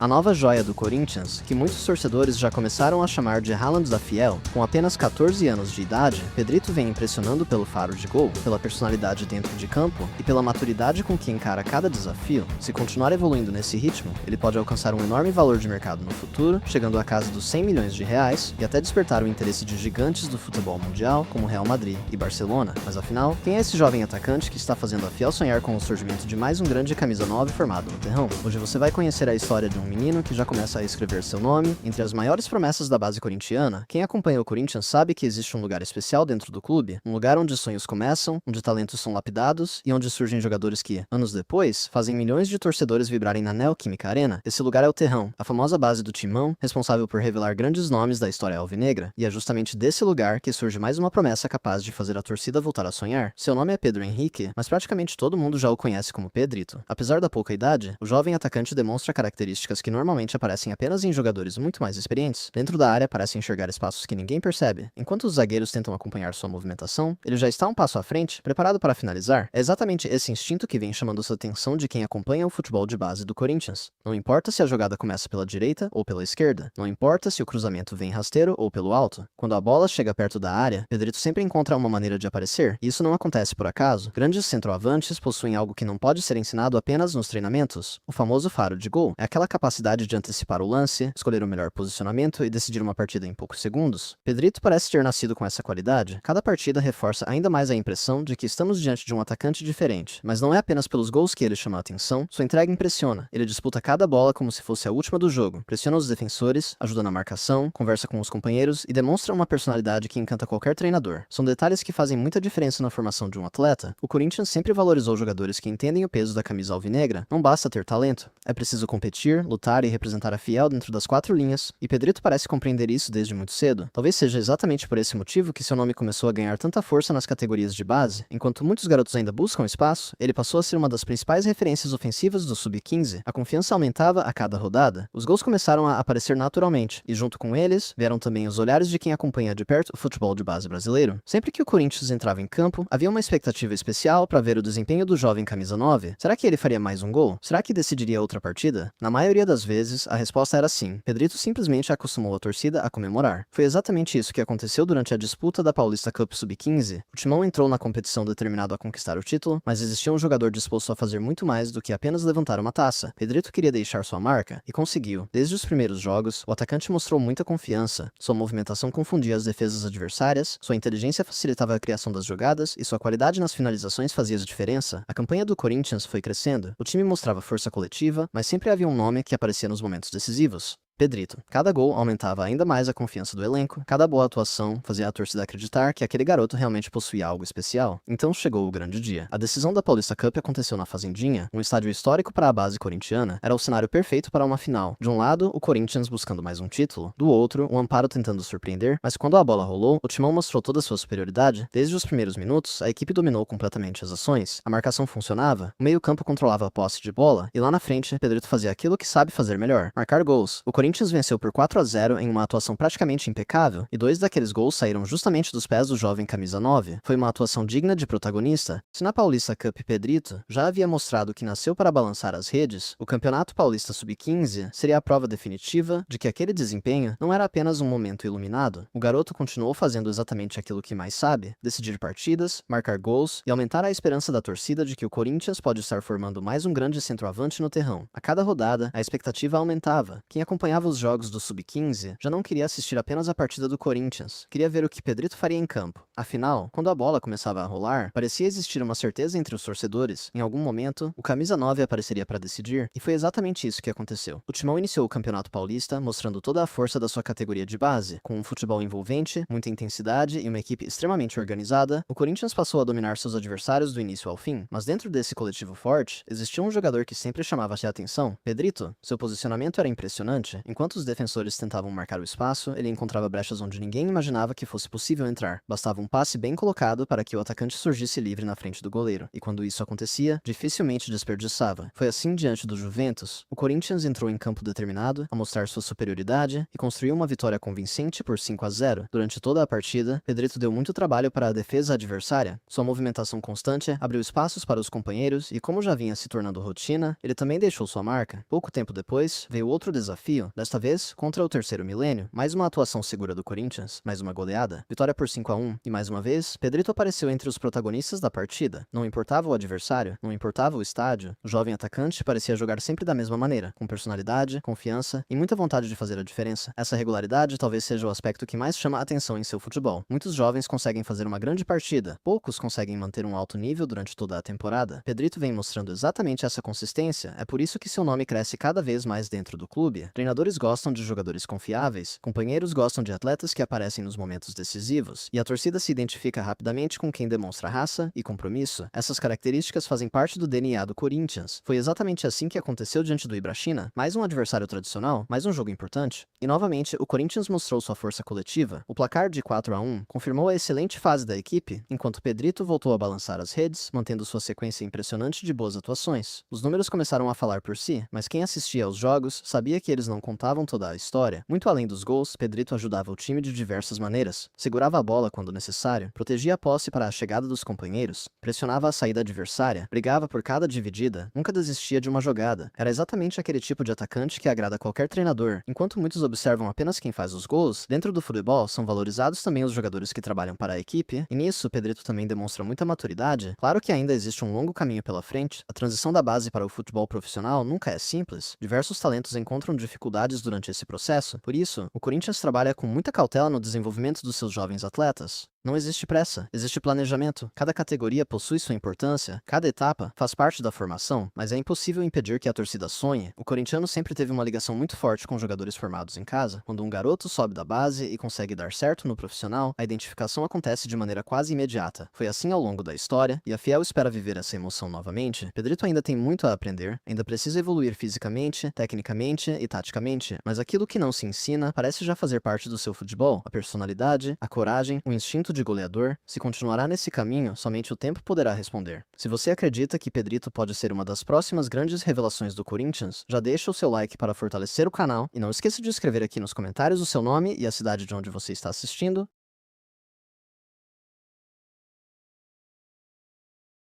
A nova joia do Corinthians, que muitos torcedores já começaram a chamar de Haaland da Fiel, com apenas 14 anos de idade, Pedrito vem impressionando pelo faro de gol, pela personalidade dentro de campo e pela maturidade com que encara cada desafio. Se continuar evoluindo nesse ritmo, ele pode alcançar um enorme valor de mercado no futuro, chegando à casa dos 100 milhões de reais e até despertar o interesse de gigantes do futebol mundial, como Real Madrid e Barcelona. Mas afinal, quem é esse jovem atacante que está fazendo a Fiel sonhar com o surgimento de mais um grande camisa 9 formado no terrão? Hoje você vai conhecer a história de um menino que já começa a escrever seu nome entre as maiores promessas da base corintiana. Quem acompanha o Corinthians sabe que existe um lugar especial dentro do clube, um lugar onde sonhos começam, onde talentos são lapidados e onde surgem jogadores que, anos depois, fazem milhões de torcedores vibrarem na Neoquímica Arena. Esse lugar é o Terrão, a famosa base do Timão, responsável por revelar grandes nomes da história alvinegra, e é justamente desse lugar que surge mais uma promessa capaz de fazer a torcida voltar a sonhar. Seu nome é Pedro Henrique, mas praticamente todo mundo já o conhece como Pedrito. Apesar da pouca idade, o jovem atacante demonstra características que normalmente aparecem apenas em jogadores muito mais experientes. Dentro da área parece enxergar espaços que ninguém percebe. Enquanto os zagueiros tentam acompanhar sua movimentação, ele já está um passo à frente, preparado para finalizar. É exatamente esse instinto que vem chamando a atenção de quem acompanha o futebol de base do Corinthians. Não importa se a jogada começa pela direita ou pela esquerda, não importa se o cruzamento vem rasteiro ou pelo alto. Quando a bola chega perto da área, Pedrito sempre encontra uma maneira de aparecer, e isso não acontece por acaso. Grandes centroavantes possuem algo que não pode ser ensinado apenas nos treinamentos: o famoso faro de gol. É aquela capacidade de antecipar o lance, escolher o melhor posicionamento e decidir uma partida em poucos segundos. Pedrito parece ter nascido com essa qualidade. Cada partida reforça ainda mais a impressão de que estamos diante de um atacante diferente, mas não é apenas pelos gols que ele chama a atenção, sua entrega impressiona. Ele disputa cada bola como se fosse a última do jogo, pressiona os defensores, ajuda na marcação, conversa com os companheiros e demonstra uma personalidade que encanta qualquer treinador. São detalhes que fazem muita diferença na formação de um atleta. O Corinthians sempre valorizou jogadores que entendem o peso da camisa alvinegra. Não basta ter talento, é preciso competir, lutar e representar a Fiel dentro das quatro linhas, e Pedrito parece compreender isso desde muito cedo. Talvez seja exatamente por esse motivo que seu nome começou a ganhar tanta força nas categorias de base. Enquanto muitos garotos ainda buscam espaço, ele passou a ser uma das principais referências ofensivas do Sub-15. A confiança aumentava a cada rodada, os gols começaram a aparecer naturalmente, e junto com eles, vieram também os olhares de quem acompanha de perto o futebol de base brasileiro. Sempre que o Corinthians entrava em campo, havia uma expectativa especial para ver o desempenho do jovem camisa 9. Será que ele faria mais um gol? Será que decidiria outra partida? Na maioria das vezes, a resposta era sim. Pedrito simplesmente acostumou a torcida a comemorar. Foi exatamente isso que aconteceu durante a disputa da Paulista Cup Sub-15. O Timão entrou na competição determinado a conquistar o título, mas existia um jogador disposto a fazer muito mais do que apenas levantar uma taça. Pedrito queria deixar sua marca, e conseguiu. Desde os primeiros jogos, o atacante mostrou muita confiança. Sua movimentação confundia as defesas adversárias, sua inteligência facilitava a criação das jogadas, e sua qualidade nas finalizações fazia a diferença. A campanha do Corinthians foi crescendo. O time mostrava força coletiva, mas sempre havia um nome que aparecia nos momentos decisivos: Pedrito. Cada gol aumentava ainda mais a confiança do elenco, cada boa atuação fazia a torcida acreditar que aquele garoto realmente possuía algo especial. Então chegou o grande dia. A decisão da Paulista Cup aconteceu na Fazendinha, um estádio histórico para a base corintiana. Era o cenário perfeito para uma final. De um lado, o Corinthians buscando mais um título, do outro, o Amparo tentando surpreender, mas quando a bola rolou, o Timão mostrou toda a sua superioridade. Desde os primeiros minutos, a equipe dominou completamente as ações, a marcação funcionava, o meio-campo controlava a posse de bola, e lá na frente, Pedrito fazia aquilo que sabe fazer melhor: marcar gols. O Corinthians venceu por 4-0 em uma atuação praticamente impecável, e 2 daqueles gols saíram justamente dos pés do jovem camisa 9. Foi uma atuação digna de protagonista. Se na Paulista Cup Pedrito já havia mostrado que nasceu para balançar as redes, o Campeonato Paulista Sub-15 seria a prova definitiva de que aquele desempenho não era apenas um momento iluminado. O garoto continuou fazendo exatamente aquilo que mais sabe: decidir partidas, marcar gols e aumentar a esperança da torcida de que o Corinthians pode estar formando mais um grande centroavante no terrão. A cada rodada, a expectativa aumentava. Quem acompanhava os jogos do Sub-15 já não queria assistir apenas a partida do Corinthians, queria ver o que Pedrito faria em campo. Afinal, quando a bola começava a rolar, parecia existir uma certeza entre os torcedores: em algum momento, o camisa 9 apareceria para decidir, e foi exatamente isso que aconteceu. O Timão iniciou o Campeonato Paulista mostrando toda a força da sua categoria de base, com um futebol envolvente, muita intensidade e uma equipe extremamente organizada. O Corinthians passou a dominar seus adversários do início ao fim, mas dentro desse coletivo forte, existia um jogador que sempre chamava a atenção: Pedrito. Seu posicionamento era impressionante. Enquanto os defensores tentavam marcar o espaço, ele encontrava brechas onde ninguém imaginava que fosse possível entrar. Bastava um passe bem colocado para que o atacante surgisse livre na frente do goleiro, e quando isso acontecia, dificilmente desperdiçava. Foi assim diante do Juventus. O Corinthians entrou em campo determinado a mostrar sua superioridade e construiu uma vitória convincente por 5-0. Durante toda a partida, Pedrito deu muito trabalho para a defesa adversária. Sua movimentação constante abriu espaços para os companheiros e, como já vinha se tornando rotina, ele também deixou sua marca. Pouco tempo depois, veio outro desafio, desta vez contra o terceiro milênio. Mais uma atuação segura do Corinthians, mais uma goleada. Vitória por 5-1 e, mais uma vez, Pedrito apareceu entre os protagonistas da partida. Não importava o adversário, não importava o estádio, o jovem atacante parecia jogar sempre da mesma maneira, com personalidade, confiança e muita vontade de fazer a diferença. Essa regularidade talvez seja o aspecto que mais chama a atenção em seu futebol. Muitos jovens conseguem fazer uma grande partida, poucos conseguem manter um alto nível durante toda a temporada. Pedrito vem mostrando exatamente essa consistência, é por isso que seu nome cresce cada vez mais dentro do clube. Treinadores gostam de jogadores confiáveis, companheiros gostam de atletas que aparecem nos momentos decisivos, e a torcida se identifica rapidamente com quem demonstra raça e compromisso. Essas características fazem parte do DNA do Corinthians. Foi exatamente assim que aconteceu diante do Ibrachina, mais um adversário tradicional, mais um jogo importante. E novamente, o Corinthians mostrou sua força coletiva. O placar de 4-1 confirmou a excelente fase da equipe, enquanto Pedrito voltou a balançar as redes, mantendo sua sequência impressionante de boas atuações. Os números começaram a falar por si, mas quem assistia aos jogos sabia que eles não contavam toda a história. Muito além dos gols, Pedrito ajudava o time de diversas maneiras. Segurava a bola quando necessário, protegia a posse para a chegada dos companheiros, pressionava a saída adversária, brigava por cada dividida, nunca desistia de uma jogada. Era exatamente aquele tipo de atacante que agrada qualquer treinador. Enquanto muitos observam apenas quem faz os gols, dentro do futebol são valorizados também os jogadores que trabalham para a equipe, e nisso Pedrito também demonstra muita maturidade. Claro que ainda existe um longo caminho pela frente, a transição da base para o futebol profissional nunca é simples, diversos talentos encontram dificuldades durante esse processo, por isso, o Corinthians trabalha com muita cautela no desenvolvimento dos seus jovens atletas. Não existe pressa, existe planejamento. Cada categoria possui sua importância, cada etapa faz parte da formação, mas é impossível impedir que a torcida sonhe. O corintiano sempre teve uma ligação muito forte com jogadores formados em casa. Quando um garoto sobe da base e consegue dar certo no profissional, a identificação acontece de maneira quase imediata. Foi assim ao longo da história, e a Fiel espera viver essa emoção novamente. Pedrito ainda tem muito a aprender, ainda precisa evoluir fisicamente, tecnicamente e taticamente, mas aquilo que não se ensina parece já fazer parte do seu futebol. A personalidade, a coragem, o instinto de goleador. Se continuará nesse caminho, somente o tempo poderá responder. Se você acredita que Pedrito pode ser uma das próximas grandes revelações do Corinthians, já deixa o seu like para fortalecer o canal e não esqueça de escrever aqui nos comentários o seu nome e a cidade de onde você está assistindo.